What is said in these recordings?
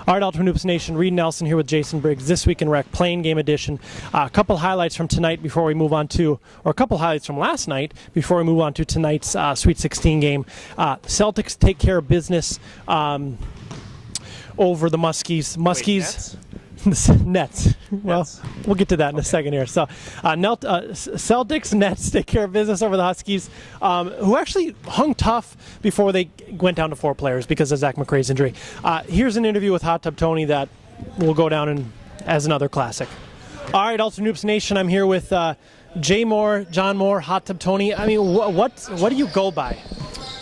All right, Ultimate Hoops Nation, Reid Nelson here with Jason Briggs. This Week in Rec, Playing Game Edition. A couple highlights from tonight before we move on to, or a couple highlights from last night before we move on to tonight's Sweet 16 game. Celtics take care of business over the Muskies. Wait, Nets. Well, Nets. We'll get to that in a second here. So, Celtics Nets take care of business over the Huskies, who actually hung tough before they went down to 4 players because of Zach McRae's injury. Here's an interview with Hot Tub Tony that will go down as another classic. All right, Ultimate Hoops Nation, I'm here with Jay Moore, John Moore, Hot Tub Tony. I mean, what do you go by?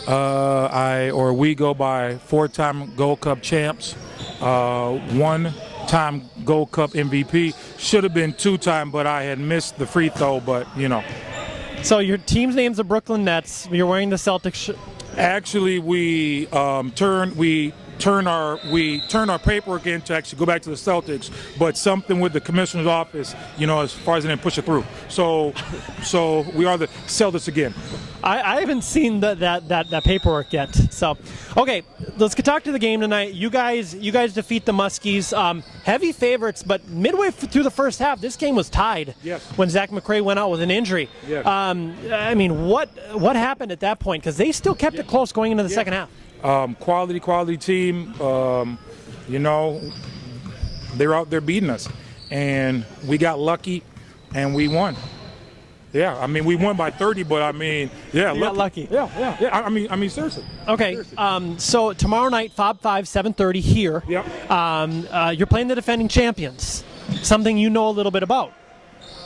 We go by 4-time Gold Cup champs, 1-time Gold Cup MVP. Should have been 2-time, but I had missed the free throw, but you know. So your team's name's the Brooklyn Nets. You're wearing the Celtics. Actually, we turned our paperwork in to actually go back to the Celtics, but something with the commissioner's office, you know, as far as they didn't push it through. So we are the Celtics again. I haven't seen that paperwork yet. So, okay, let's get talk to the game tonight. You guys defeat the Muskies. Heavy favorites, but midway through the first half, this game was tied. Yes. When Zach McRae went out with an injury. Yes. I mean, what happened at that point? Because they still kept it close going into the second half. Quality team. You know, they're out there beating us, and we got lucky, and we won. Yeah, I mean, we won by 30, but I mean, yeah, you got lucky. Yeah. I mean, seriously. Okay, Seriously. So tomorrow night, Fob 5, 7:30 here. Yep. You're playing the defending champions. Something you know a little bit about.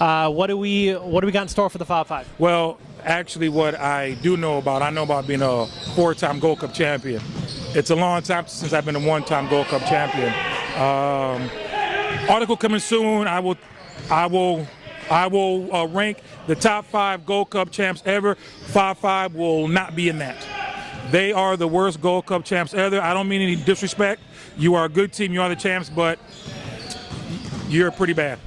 What do we got in store for the Fob 5? Well, actually, what I do know about, I know about being a 4-time Gold Cup champion. It's a long time since I've been a 1-time Gold Cup champion. Article coming soon. I will rank the top 5 Gold Cup champs ever. Fob 5 will not be in that. They are the worst Gold Cup champs ever. I don't mean any disrespect. You are a good team. You are the champs, but you're pretty bad.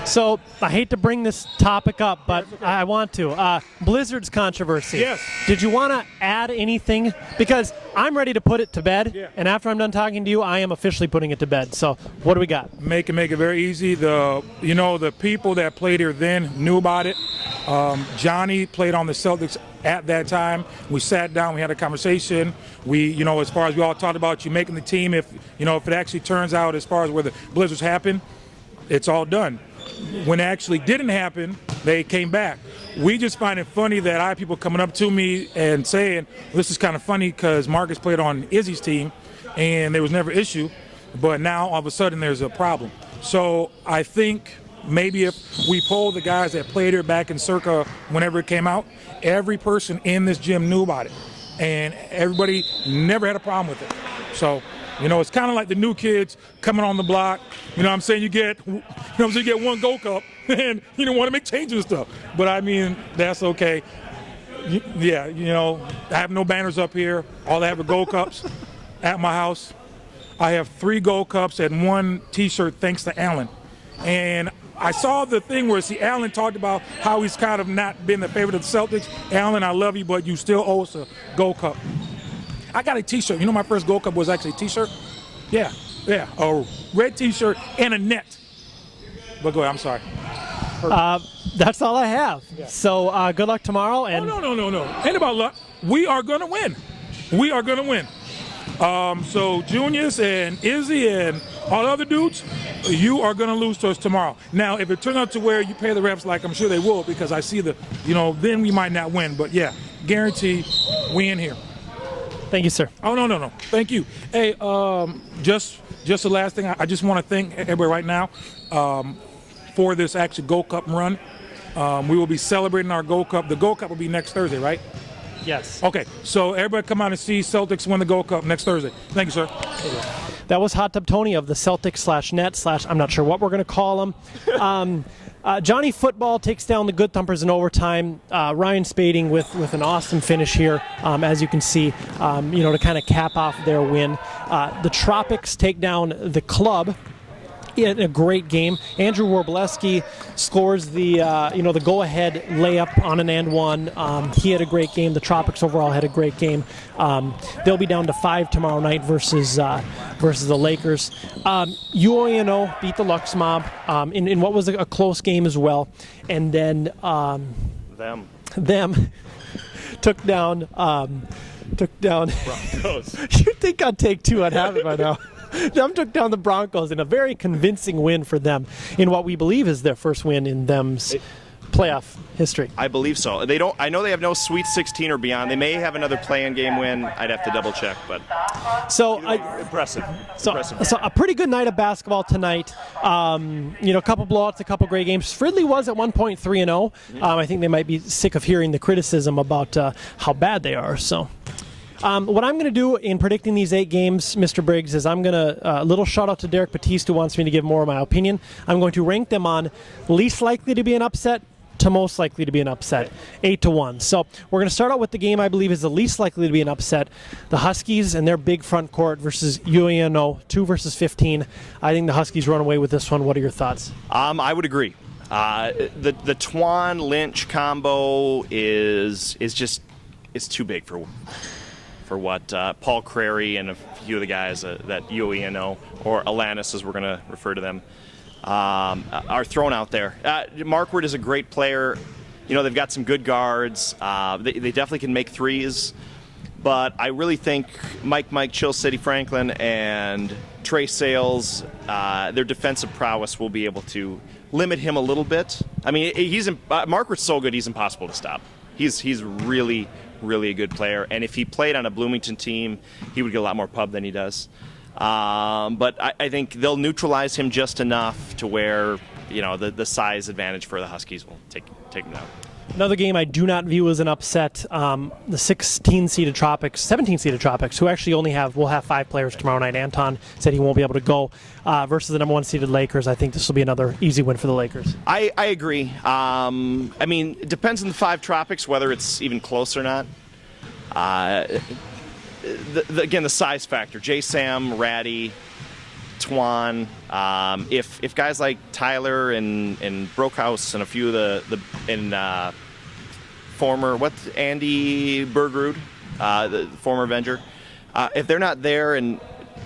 So I hate to bring this topic up, but I want to. Blizzard's controversy. Yes. Did you want to add anything? Because I'm ready to put it to bed, and after I'm done talking to you, I am officially putting it to bed. So what do we got? Make it very easy. The people that played here then knew about it. Johnny played on the Celtics at that time. We sat down, we had a conversation. We, as far as we all talked about you making the team, if it actually turns out as far as where the Blizzards happen, it's all done. When it actually didn't happen, they came back. We just find it funny that I have people coming up to me and saying, this is kind of funny because Marcus played on Izzy's team and there was never an issue, but now all of a sudden there's a problem. So I think maybe if we poll the guys that played here back in circa whenever it came out, every person in this gym knew about it and everybody never had a problem with it. So, it's kind of like the new kids coming on the block. You know what I'm saying? You get one Gold Cup and you don't want to make changes and stuff. But I mean, that's okay. Yeah, I have no banners up here. All I have are Gold Cups at my house. I have 3 Gold Cups and 1 T-shirt thanks to Allen. And I saw the thing where Allen talked about how he's kind of not been the favorite of the Celtics. Allen, I love you, but you still owe us a Gold Cup. I got a T-shirt. My first Gold Cup was actually a T-shirt? Yeah, a red T-shirt and a net. But go ahead, I'm sorry. That's all I have. Yeah. So good luck tomorrow. And No. Ain't about luck. We are going to win. So Junius and Izzy and all the other dudes, you are going to lose to us tomorrow. Now, if it turns out to where you pay the refs, like I'm sure they will, because I see then we might not win. But yeah, guarantee we in here. Thank you, sir. Oh, no. Thank you. Hey, just the last thing, I just want to thank everybody right now for this actual Gold Cup run. We will be celebrating our Gold Cup. The Gold Cup will be next Thursday, right? Yes. Okay, so everybody come out and see Celtics win the Gold Cup next Thursday. Thank you, sir. That was Hot Tub Tony of the Celtics/Net/ I'm not sure what we're going to call him. Johnny Football takes down the Good Thumpers in overtime. Ryan Spading with an awesome finish here, as you can see, to kind of cap off their win. The Tropics take down the Club in a great game. Andrew Warbleski scores the go-ahead layup on an and one. He had a great game. The Tropics overall had a great game. They'll be down to 5 tomorrow night versus versus the Lakers. UONO beat the Lux Mob in what was a close game as well. And then them took down Broncos. You'd think I'd take two. I'd have it by now. Them took down the Broncos in a very convincing win for them in what we believe is their first win in them's playoff history. I believe so. They don't. I know they have no Sweet 16 or beyond. They may have another play-in game win. I'd have to double check, but impressive. So a pretty good night of basketball tonight. A couple blowouts, a couple great games. Fridley was at one point 3-0. I think they might be sick of hearing the criticism about how bad they are. So. What I'm going to do in predicting these 8 games, Mr. Briggs, is I'm going to, a little shout out to Derek Batiste who wants me to give more of my opinion. I'm going to rank them on least likely to be an upset to most likely to be an upset, 8-1. So we're going to start out with the game I believe is the least likely to be an upset. The Huskies and their big front court versus UANO, 2 versus 15. I think the Huskies run away with this one. What are your thoughts? I would agree. The Twan Lynch combo is too big for what Paul Crary and a few of the guys that UENO or Alanis, as we're going to refer to them, are thrown out there. Markward is a great player. They've got some good guards. They definitely can make threes. But I really think Mike, Chill City Franklin, and Trey Sales, their defensive prowess will be able to limit him a little bit. I mean, Markward's so good, he's impossible to stop. He's really a good player, and if he played on a Bloomington team, he would get a lot more pub than he does. But I think they'll neutralize him just enough to where the size advantage for the Huskies will take him down. Another game I do not view as an upset, the 17-seeded Tropics, who actually will have 5 players tomorrow night. Anton said he won't be able to go, versus the number 1 seeded Lakers. I think this will be another easy win for the Lakers. I agree. It depends on the 5 Tropics whether it's even close or not. Again, the size factor. J-Sam, Ratty, Twan. If guys like Tyler and Brokehouse and a few of the former Andy Bergrud, the former Avenger, if they're not there, and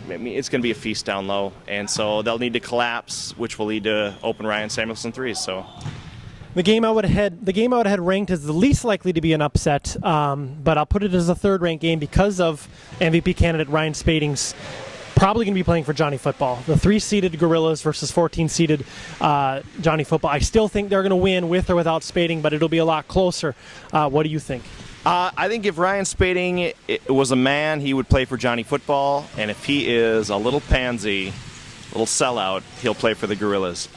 it's going to be a feast down low, and so they'll need to collapse, which will lead to open Ryan Samuelson threes. So. The game I would have had ranked as the least likely to be an upset, but I'll put it as a third-ranked game because of MVP candidate Ryan Spading's probably going to be playing for Johnny Football. The 3-seeded Gorillas versus 14-seeded Johnny Football. I still think they're going to win with or without Spading, but it'll be a lot closer. What do you think? I think if Ryan Spading was a man, he would play for Johnny Football, and if he is a little pansy, little sellout, he'll play for the Gorillas.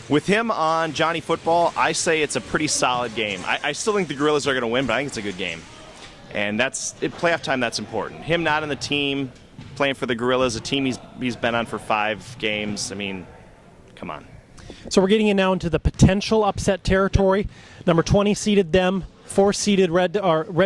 With him on Johnny Football, I say it's a pretty solid game. I still think the Gorillas are going to win, but I think it's a good game. And that's at playoff time, that's important. Him not on the team, playing for the Gorillas, a team he's been on for 5 games. I mean, come on. So we're getting in now into the potential upset territory. Number 20 seeded them, 4-seeded Red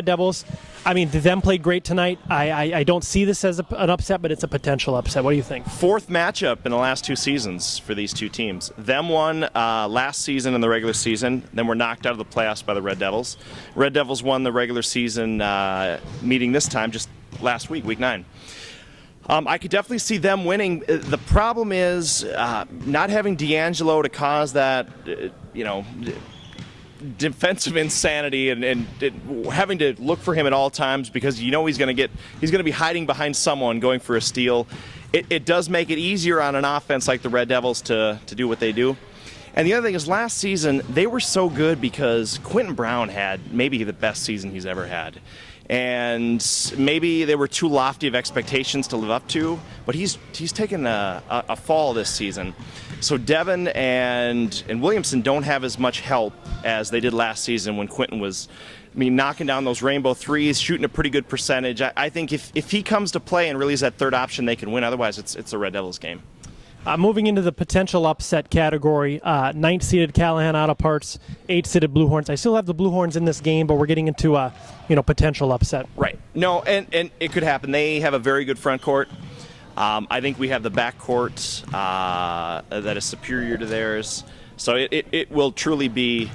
Devils. I mean, them played great tonight. I don't see this as an upset, but it's a potential upset. What do you think? 4th matchup in the last 2 seasons for these 2 teams. Them won last season in the regular season, then were knocked out of the playoffs by the Red Devils. Red Devils won the regular season meeting this time just last week, week 9. I could definitely see them winning. The problem is not having D'Angelo to cause that, defensive insanity and having to look for him at all times because he's going to be hiding behind someone going for a steal. It does make it easier on an offense like the Red Devils to do what they do. And the other thing is last season they were so good because Quentin Brown had maybe the best season he's ever had. And maybe they were too lofty of expectations to live up to, but he's taken a fall this season. So Devin and Williamson don't have as much help as they did last season when Quentin was, knocking down those rainbow threes, shooting a pretty good percentage. I think if he comes to play and really is that third option, they can win. Otherwise, it's a Red Devils game. Moving into the potential upset category, 9th-seeded Callahan out of parts, 8th-seeded Blue Horns. I still have the Blue Horns in this game, but we're getting into a potential upset. Right. No, and it could happen. They have a very good front court. I think we have the back court that is superior to theirs. So it will truly be,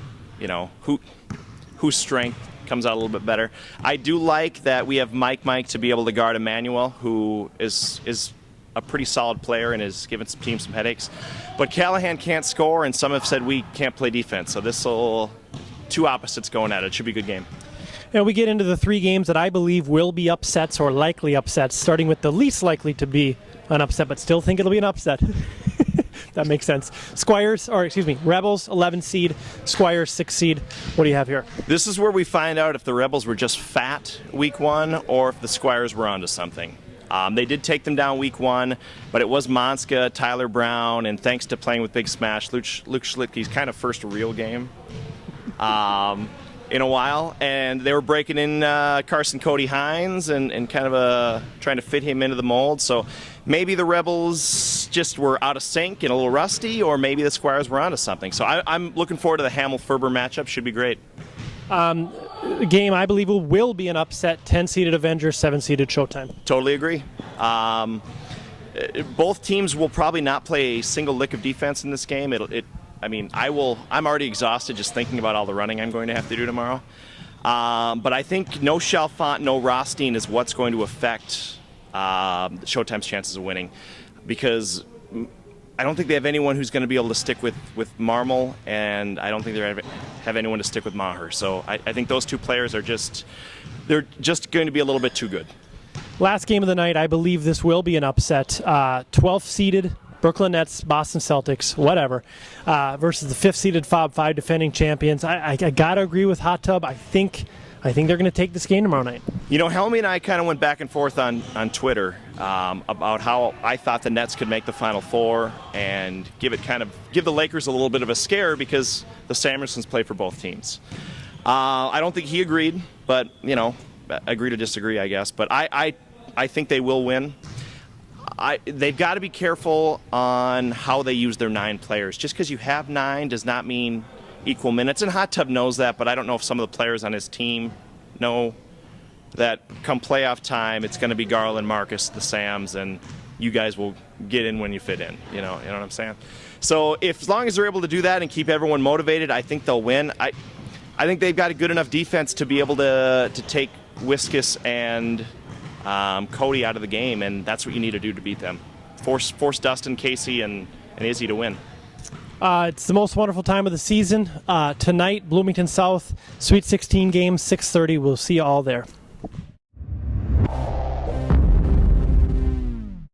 whose strength comes out a little bit better. I do like that we have Mike to be able to guard Emmanuel, who is a pretty solid player and has given some teams some headaches. But Callahan can't score, and some have said we can't play defense. So this will, two opposites going at it. It should be a good game. And we get into the 3 games that I believe will be upsets or likely upsets, starting with the least likely to be an upset, but still think it'll be an upset. That makes sense. Rebels, 11 seed, Squires, 6 seed. What do you have here? This is where we find out if the Rebels were just fat week 1 or if the Squires were onto something. They did take them down week 1, but it was Monska, Tyler Brown, and thanks to playing with Big Smash, Luke Schlittke's kind of first real game in a while. And they were breaking in Carson Cody Hines and kind of trying to fit him into the mold. So maybe the Rebels just were out of sync and a little rusty, or maybe the Squires were onto something. So I'm looking forward to the Hamill-Ferber matchup. Should be great. Game I believe will be an upset. 10-seeded Avengers, 7-seeded Showtime. Totally agree. Both teams will probably not play a single lick of defense in this game. I'm already exhausted just thinking about all the running I'm going to have to do tomorrow. But I think no Chalfant, no Rothstein is what's going to affect Showtime's chances of winning, because I don't think they have anyone who's going to be able to stick with Marmol, and I don't think they have anyone to stick with Maher. So I think those 2 players are just going to be a little bit too good. Last game of the night, I believe this will be an upset. 12th-seeded Brooklyn Nets, Boston Celtics, whatever, versus the 5th-seeded Fob Five defending champions. I got to agree with Hot Tub. I think they're going to take this game tomorrow night. You know, Helmy and I kind of went back and forth on Twitter about how I thought the Nets could make the Final Four and give the Lakers a little bit of a scare because the Samersons play for both teams. I don't think he agreed, but, you know, agree to disagree, I guess. But I think they will win. They've got to be careful on how they use their 9 players. Just because you have 9 does not mean equal minutes, and Hot Tub knows that, but I don't know if some of the players on his team know that come playoff time, it's going to be Garland, Marcus, the Sams, and you guys will get in when you fit in. You know what I'm saying? So as long as they're able to do that and keep everyone motivated, I think they'll win. I think they've got a good enough defense to be able to take Wiskus and Cody out of the game, and that's what you need to do to beat them. Force Dustin, Casey, and Izzy to win. It's the most wonderful time of the season. Tonight, Bloomington South, Sweet 16 game, 6:30. We'll see you all there.